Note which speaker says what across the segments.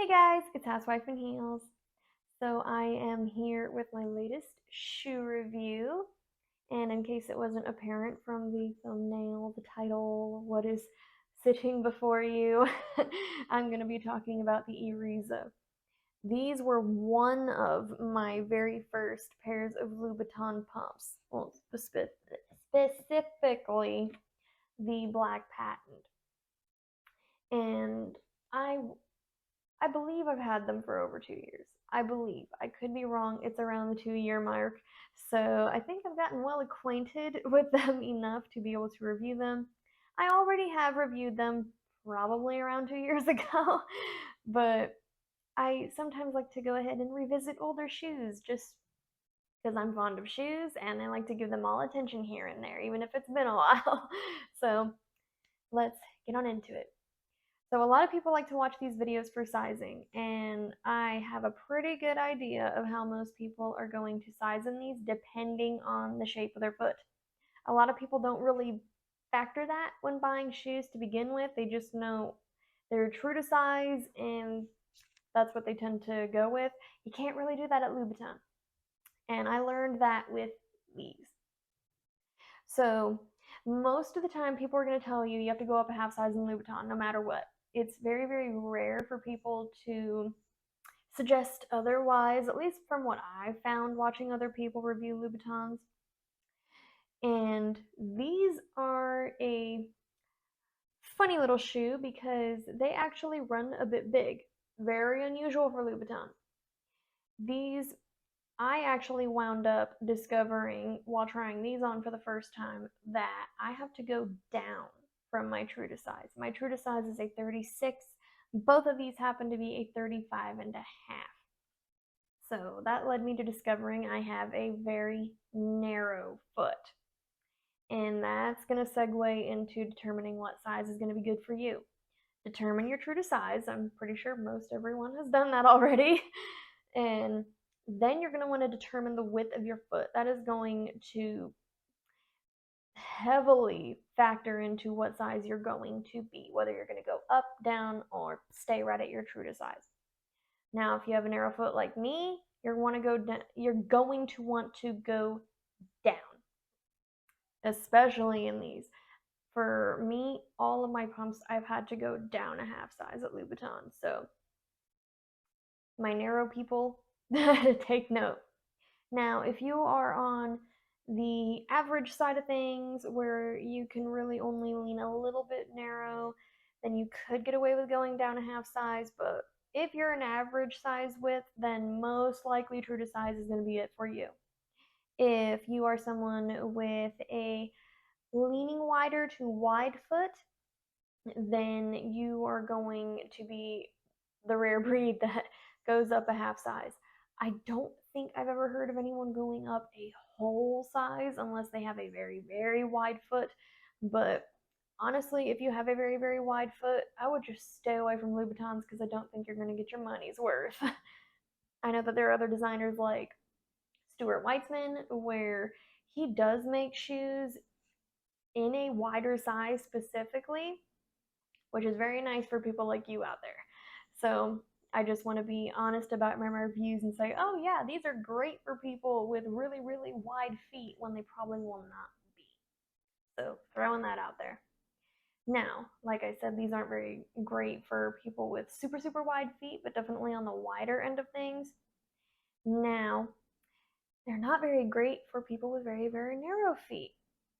Speaker 1: Hey guys, it's Housewife in Heels. So I am here with my latest shoe review. And in case it wasn't apparent from the thumbnail, the title, what is sitting before you, I'm going to be talking about the Iriza. These were one of my very first pairs of Louboutin pumps. Well, specifically the black patent. And I I believe I've had them for over 2 years. I believe. I could be wrong. It's around the 2 year mark. So I think I've gotten well acquainted with them enough to be able to review them. I already have reviewed them probably around 2 years ago, but I sometimes like to go ahead and revisit older shoes just because I'm fond of shoes and I like to give them all attention here and there, even if it's been a while. So let's get on into it. So a lot of people like to watch these videos for sizing, and I have a pretty good idea of how most people are going to size in these depending on the shape of their foot. A lot of people don't really factor that when buying shoes to begin with. They just know they're true to size and that's what they tend to go with. You can't really do that at Louboutin. And I learned that with these. So most of the time people are going to tell you have to go up a half size in Louboutin no matter what. It's very, very rare for people to suggest otherwise, at least from what I've found watching other people review Louboutins. And these are a funny little shoe because they actually run a bit big. Very unusual for Louboutin. These I actually wound up discovering while trying these on for the first time that I have to go down from my true to size. My true to size is a 36. Both of these happen to be a 35 and a half. So that led me to discovering I have a very narrow foot. And that's going to segue into determining what size is going to be good for you. Determine your true to size. I'm pretty sure most everyone has done that already. And then you're going to want to determine the width of your foot. That is going to heavily factor into what size you're going to be, whether you're going to go up, down, or stay right at your true to size. Now, if you have a narrow foot like me, you're going to want to go down, especially in these. For me, all of my pumps, I've had to go down a half size at Louboutin. So my narrow people, take note. Now, if you are on the average side of things where you can really only lean a little bit narrow, then you could get away with going down a half size. But if you're an average size width, then most likely true to size is going to be it for you. If you are someone with a leaning wider to wide foot, then you are going to be the rare breed that goes up a half size. I don't think I've ever heard of anyone going up a whole size unless they have a very, very wide foot. But honestly, if you have a very, very wide foot, I would just stay away from Louboutins because I don't think you're going to get your money's worth. I know that there are other designers like Stuart Weitzman where he does make shoes in a wider size specifically, which is very nice for people like you out there. So I just want to be honest about my reviews and say, oh yeah, these are great for people with really, really wide feet when they probably will not be. So throwing that out there. Now, like I said, these aren't very great for people with super, super wide feet, but definitely on the wider end of things. Now, they're not very great for people with very, very narrow feet,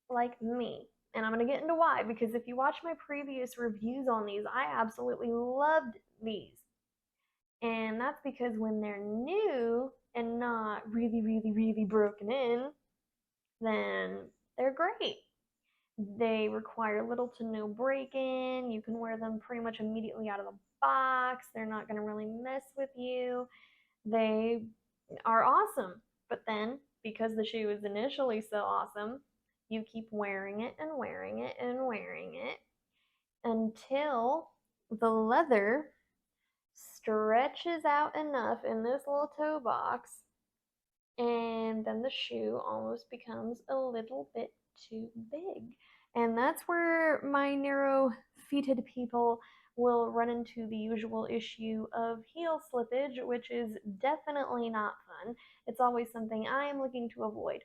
Speaker 1: like me. And I'm going to get into why, because if you watch my previous reviews on these, I absolutely loved these. And that's because when they're new and not really, really, really broken in, then they're great. They require little to no break-in. You can wear them pretty much immediately out of the box. They're not going to really mess with you. They are awesome. But then, because the shoe is initially so awesome, you keep wearing it and wearing it and wearing it until the leather stretches out enough in this little toe box, and then the shoe almost becomes a little bit too big. And that's where my narrow-feeted people will run into the usual issue of heel slippage, which is definitely not fun. It's always something I am looking to avoid.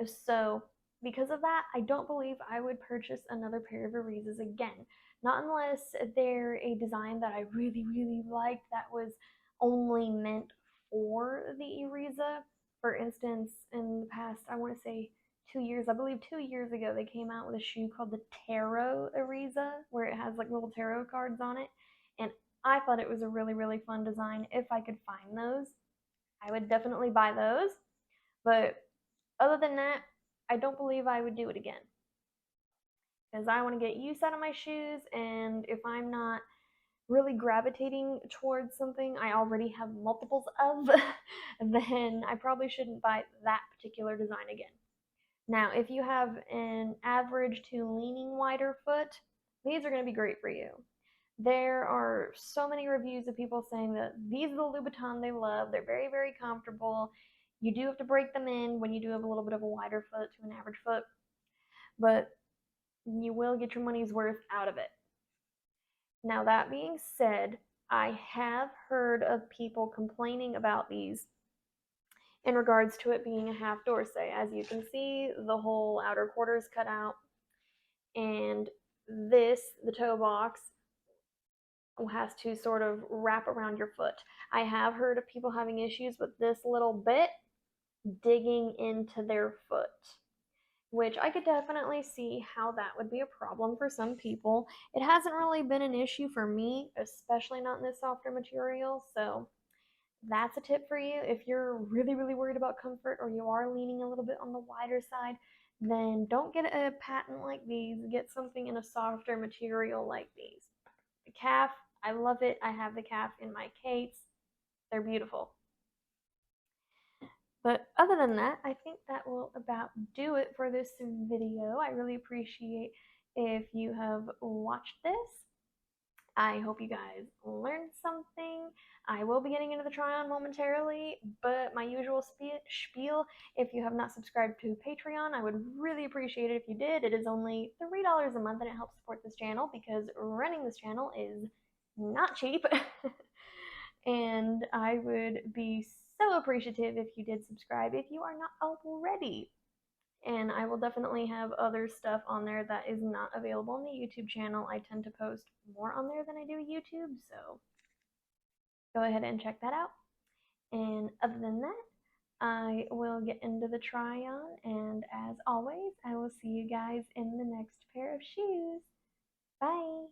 Speaker 1: So, because of that, I don't believe I would purchase another pair of Arizas again. Not unless they're a design that I really, really liked that was only meant for the Iriza. For instance, in the past, I want to say 2 years, I believe 2 years ago, they came out with a shoe called the Tarot Ariza, where it has like little tarot cards on it. And I thought it was a really, really fun design. If I could find those, I would definitely buy those. But other than that, I don't believe I would do it again. Because I want to get use out of my shoes, and if I'm not really gravitating towards something I already have multiples of, then I probably shouldn't buy that particular design again. Now, if you have an average to leaning wider foot, these are going to be great for you. There are so many reviews of people saying that these are the Louboutin they love. They're very, very comfortable. You do have to break them in when you do have a little bit of a wider foot to an average foot, but you will get your money's worth out of it. Now, that being said, I have heard of people complaining about these in regards to it being a half dorset. As you can see, the whole outer quarter is cut out, and this, the toe box, has to sort of wrap around your foot. I have heard of people having issues with this little bit digging into their foot, which I could definitely see how that would be a problem for some people. It hasn't really been an issue for me, especially not in this softer material, so that's a tip for you. If you're really, really worried about comfort or you are leaning a little bit on the wider side, then don't get a patent like these. Get something in a softer material like these. The calf, I love it. I have the calf in my Kates. They're beautiful. But other than that, I think that will about do it for this video. I really appreciate if you have watched this. I hope you guys learned something. I will be getting into the try-on momentarily, but my usual spiel, if you have not subscribed to Patreon, I would really appreciate it if you did. It is only $3 a month and it helps support this channel because running this channel is not cheap. And I would be so appreciative if you did subscribe if you are not already. And I will definitely have other stuff on there that is not available on the YouTube channel. I tend to post more on there than I do YouTube, so go ahead and check that out. And other than that, I will get into the try on, and as always, I will see you guys in the next pair of shoes. Bye!